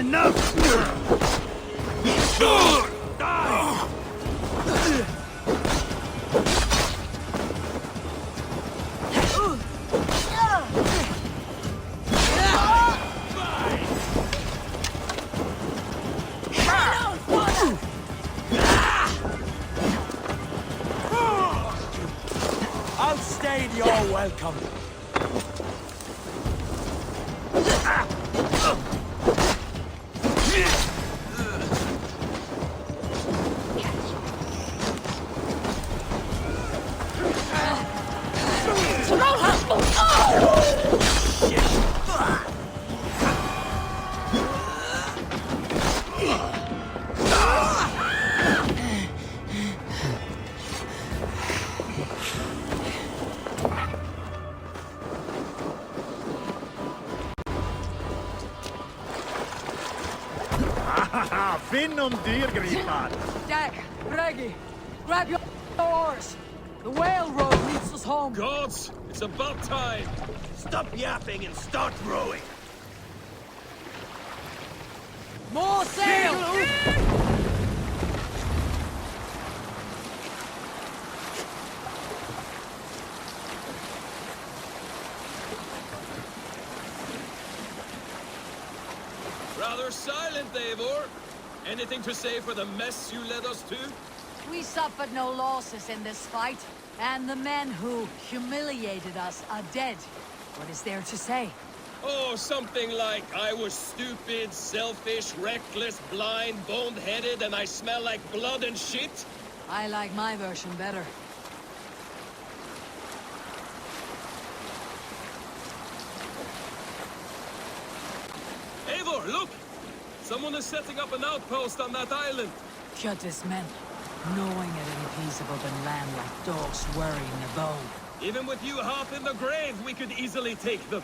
enough! Die! I'll stay, you're welcome. Finn om dyr, Gripar! Jack, Bragi, grab your oars. The whale road leads us home. Gods, it's about time. Stop yapping and start rowing! More sail! Rather silent, Eivor. Anything to say for the mess you led us to? We suffered no losses in this fight, and the men who humiliated us are dead. What is there to say? Oh, something like, I was stupid, selfish, reckless, blind, bone-headed, and I smell like blood and shit? I like my version better. Eivor, look! Someone is setting up an outpost on that island. Kjotve's men, knowing it ain't peaceable than land like dogs worrying a bone. Even with you half in the grave, we could easily take them.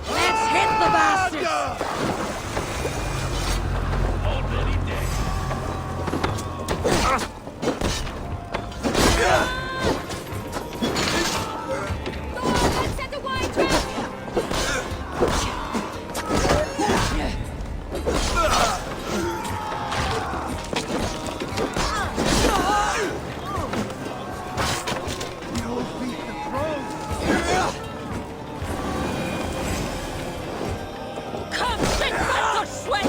Let's hit the bastards! Already dead. Let's set the wide trap! Come, big bastard, sweat!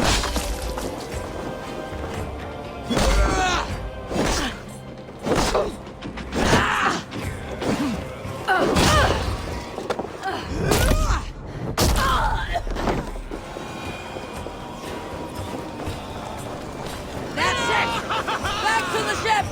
That's it! Back to the ship!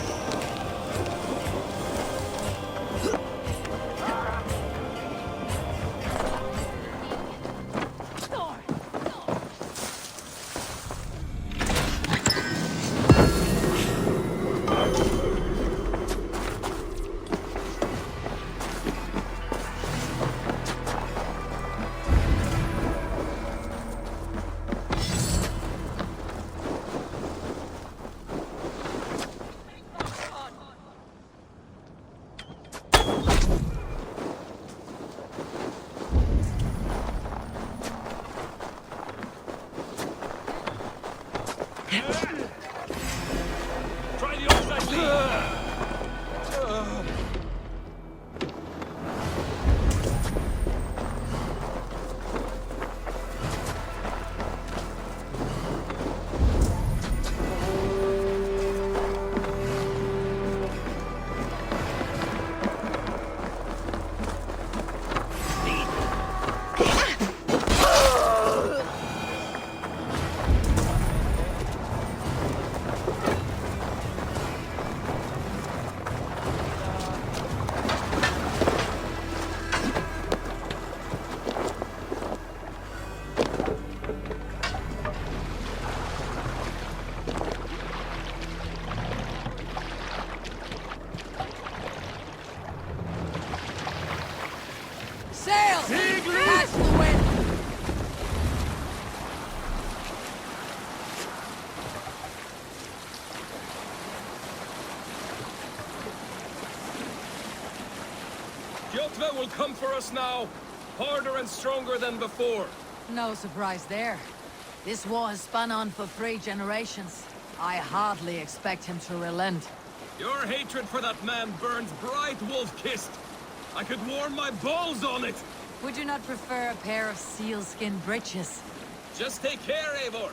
Try the outside lead. come for us now, harder and stronger than before. No surprise there. This war has spun on for 3 generations. I hardly expect him to relent. Your hatred for that man burns bright, wolf-kissed. I could warm my balls on it. Would you not prefer a pair of sealskin breeches? Just take care, Eivor.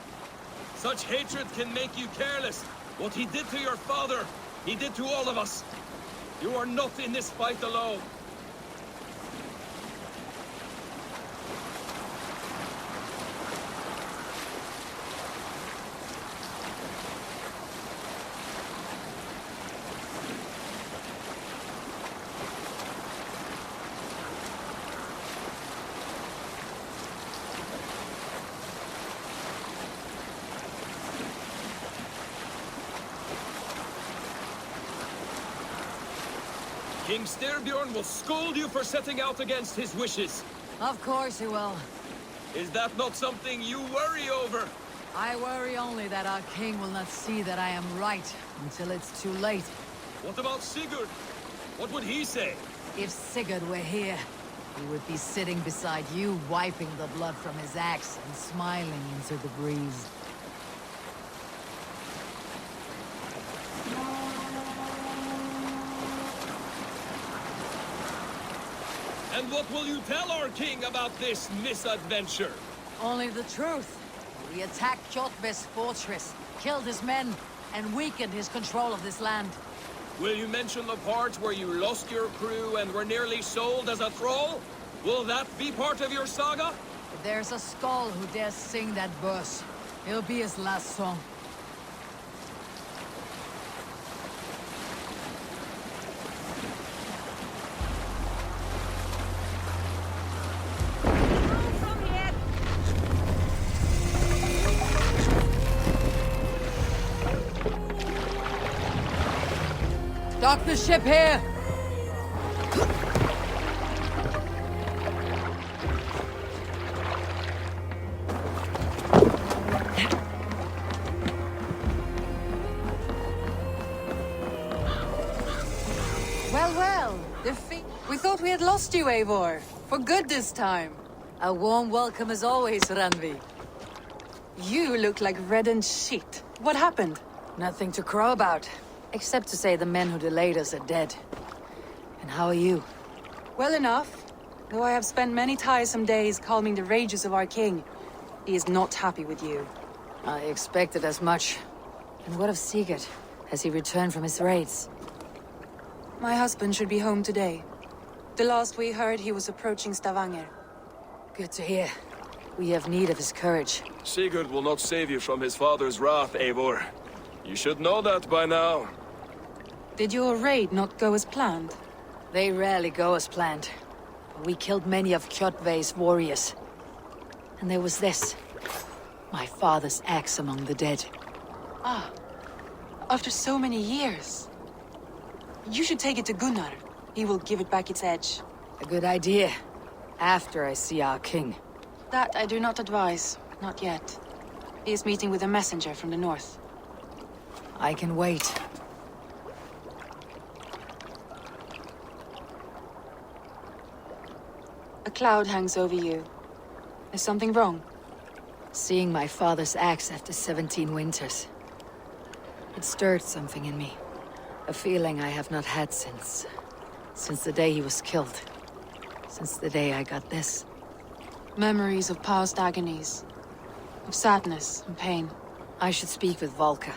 Such hatred can make you careless. What he did to your father, he did to all of us. You are not in this fight alone. King Styrbjorn will scold you for setting out against his wishes. Of course he will. Is that not something you worry over? I worry only that our king will not see that I am right until it's too late. What about Sigurd? What would he say? If Sigurd were here, he would be sitting beside you, wiping the blood from his axe and smiling into the breeze. And what will you tell our king about this misadventure? Only the truth. We attacked Kjotve's fortress, killed his men, and weakened his control of this land. Will you mention the part where you lost your crew and were nearly sold as a thrall? Will that be part of your saga? If there's a skull who dares sing that verse, it'll be his last song. From here. Dock the ship here! Well, we thought we had lost you, Eivor. For good this time. A warm welcome as always, Randvi. You look like reddened shit. What happened? Nothing to crow about, except to say the men who delayed us are dead. And how are you? Well enough. Though I have spent many tiresome days calming the rages of our king. He is not happy with you. I expected as much. And what of Sigurd? Has he returned from his raids? My husband should be home today. The last we heard, he was approaching Stavanger. Good to hear. We have need of his courage. Sigurd will not save you from his father's wrath, Eivor. You should know that by now. Did your raid not go as planned? They rarely go as planned. But we killed many of Kjotve's warriors. And there was this. My father's axe among the dead. Ah. After so many years. You should take it to Gunnar. He will give it back its edge. A good idea. After I see our king. That I do not advise. Not yet. He is meeting with a messenger from the north. I can wait. A cloud hangs over you. Is something wrong? Seeing my father's axe after 17 winters. It stirred something in me. A feeling I have not had since the day he was killed. Since the day I got this. Memories of past agonies. Of sadness and pain. I should speak with Volka.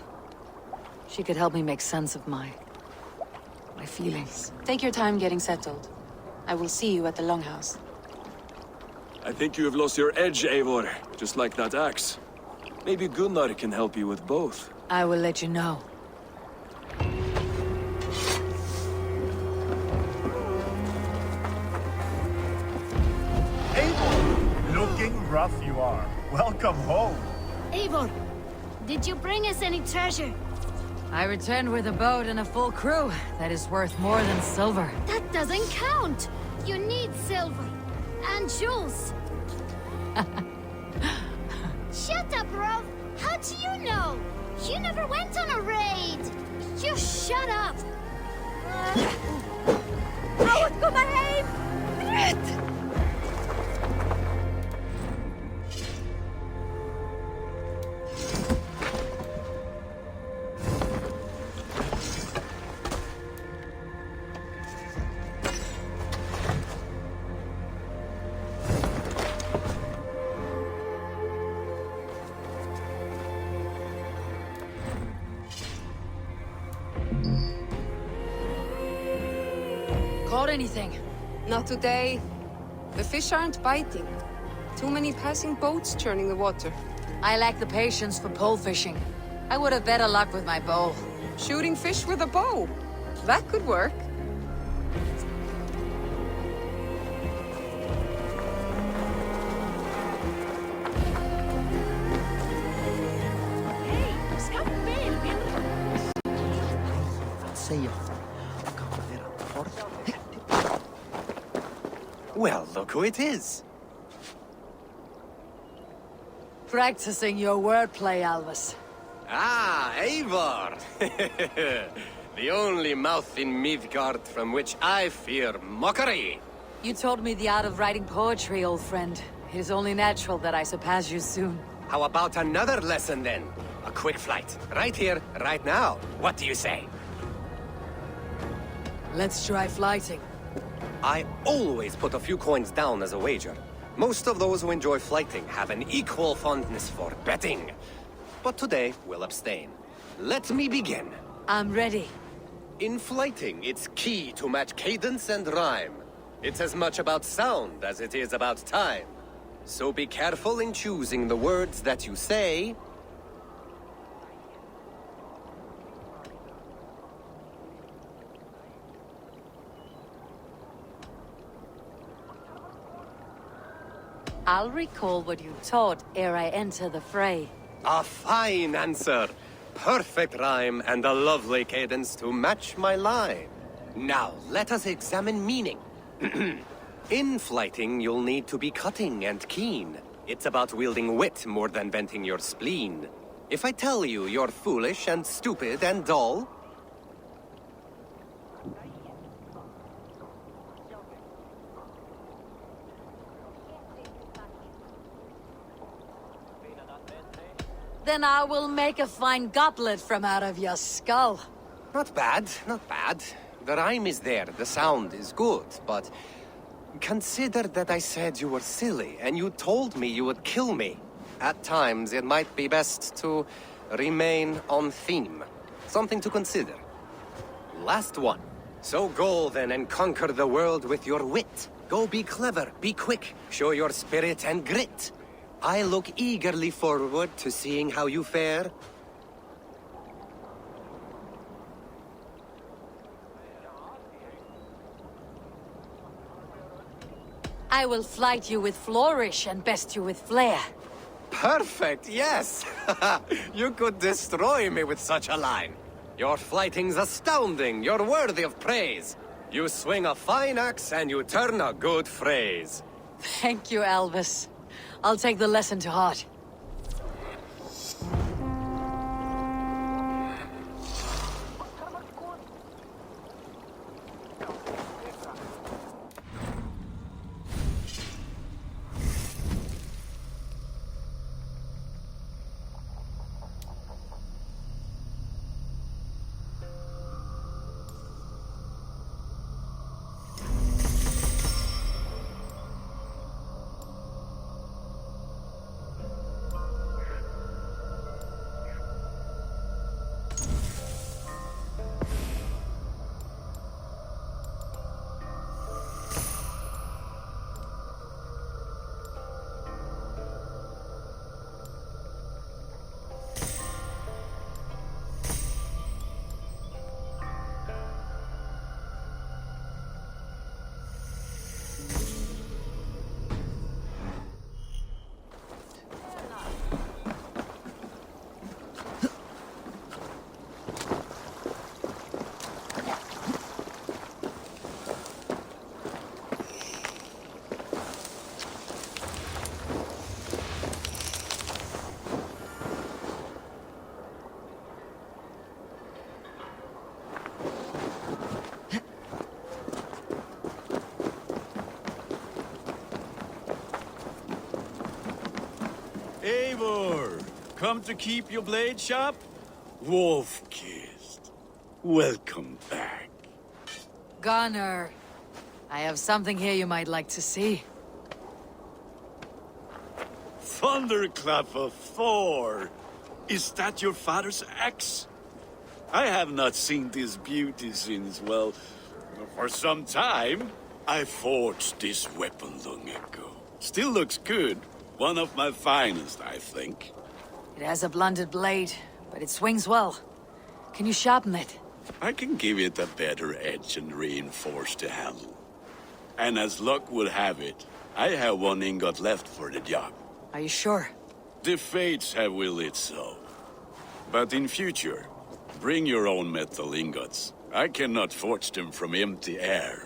She could help me make sense of my feelings. Take your time getting settled. I will see you at the Longhouse. I think you have lost your edge, Eivor, just like that axe. Maybe Gunnar can help you with both. I will let you know. Eivor, looking rough you are. Welcome home. Eivor, did you bring us any treasure? I returned with a boat and a full crew. That is worth more than silver. That doesn't count. You need silver. And jewels. Shut up, Rolf. How do you know? You never went on a raid. You shut up. Out, kom maar heen! Caught anything? Not today. The fish aren't biting. Too many passing boats churning the water. I lack the patience for pole fishing. I would have better luck with my bow. Shooting fish with a bow. That could work. Well, look who it is. Practicing your wordplay, Albus. Ah, Eivor! The only mouth in Midgard from which I fear mockery. You taught me the art of writing poetry, old friend. It is only natural that I surpass you soon. How about another lesson then? A quick flight. Right here, right now. What do you say? Let's try flighting. I always put a few coins down as a wager. Most of those who enjoy flighting have an equal fondness for betting. But today, we'll abstain. Let me begin. I'm ready. In flighting, it's key to match cadence and rhyme. It's as much about sound as it is about time. So be careful in choosing the words that you say. I'll recall what you taught ere I enter the fray. A fine answer. Perfect rhyme and a lovely cadence to match my line. Now, let us examine meaning. In flighting, you'll need to be cutting and keen. It's about wielding wit more than venting your spleen. If I tell you you're foolish and stupid and dull, Then I will make a fine goblet from out of your skull. not bad, not bad. The rhyme is there, the sound is good, but consider that I said you were silly, and you told me you would kill me. At times, it might be best to remain on theme. Something to consider. Last one. So go then and conquer the world with your wit. Go be clever, be quick, show your spirit and grit. I look eagerly forward to seeing how you fare. I will flight you with flourish and best you with flair. Perfect, yes! You could destroy me with such a line. Your flighting's astounding, you're worthy of praise. You swing a fine axe and you turn a good phrase. Thank you, Albus. I'll take the lesson to heart. Eivor, come to keep your blade sharp? Wolf-kissed, welcome back. Gunnar, I have something here you might like to see. Thunderclap of Thor! Is that your father's axe? I have not seen this beauty since, well, for some time. I forged this weapon long ago. Still looks good. One of my finest, I think. It has a blunted blade, but it swings well. Can you sharpen it? I can give it a better edge and reinforce the handle. And as luck would have it, I have one ingot left for the job. Are you sure? The fates have willed it so. But in future, bring your own metal ingots. I cannot forge them from empty air.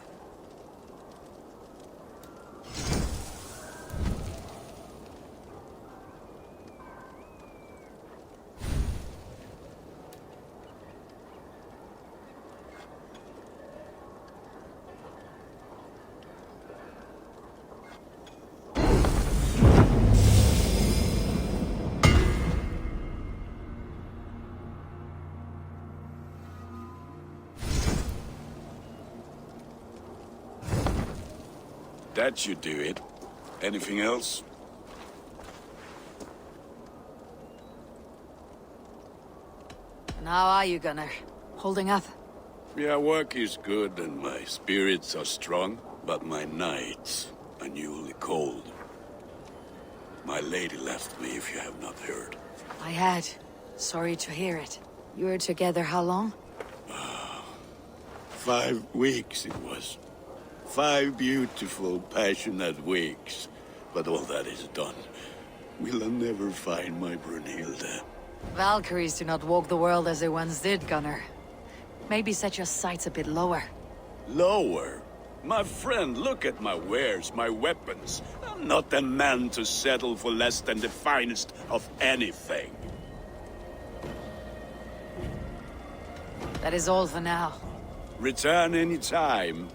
That should do it. Anything else? And how are you, Gunnar? Holding up? Yeah, work is good and my spirits are strong, but my nights are newly cold. My lady left me, if you have not heard. I had. Sorry to hear it. You were together how long? 5 weeks it was. 5 beautiful, passionate weeks. But all that is done. Will I never find my Brunhilde? Valkyries do not walk the world as they once did, Gunnar. Maybe set your sights a bit lower. Lower? My friend, look at my wares, my weapons. I'm not a man to settle for less than the finest of anything. That is all for now. Return any time.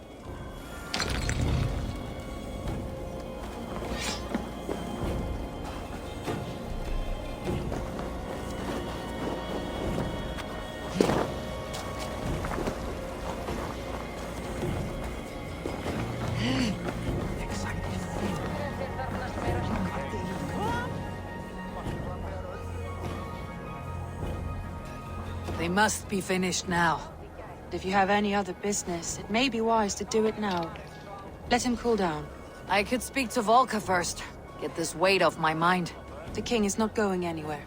They must be finished now. If you have any other business, it may be wise to do it now. Let him cool down. I could speak to Volka first. Get this weight off my mind. The king is not going anywhere.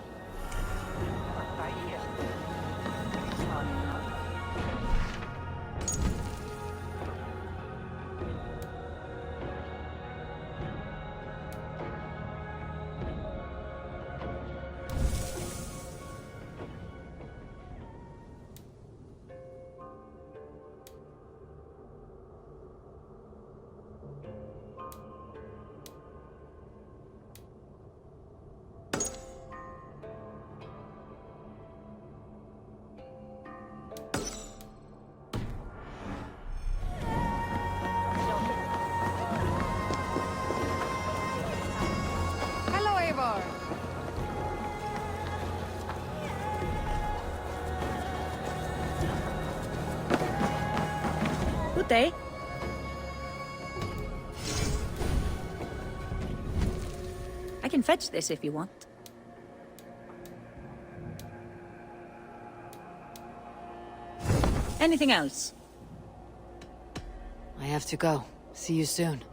Hello, Eivor. Good day. I can fetch this if you want. Anything else? I have to go. See you soon.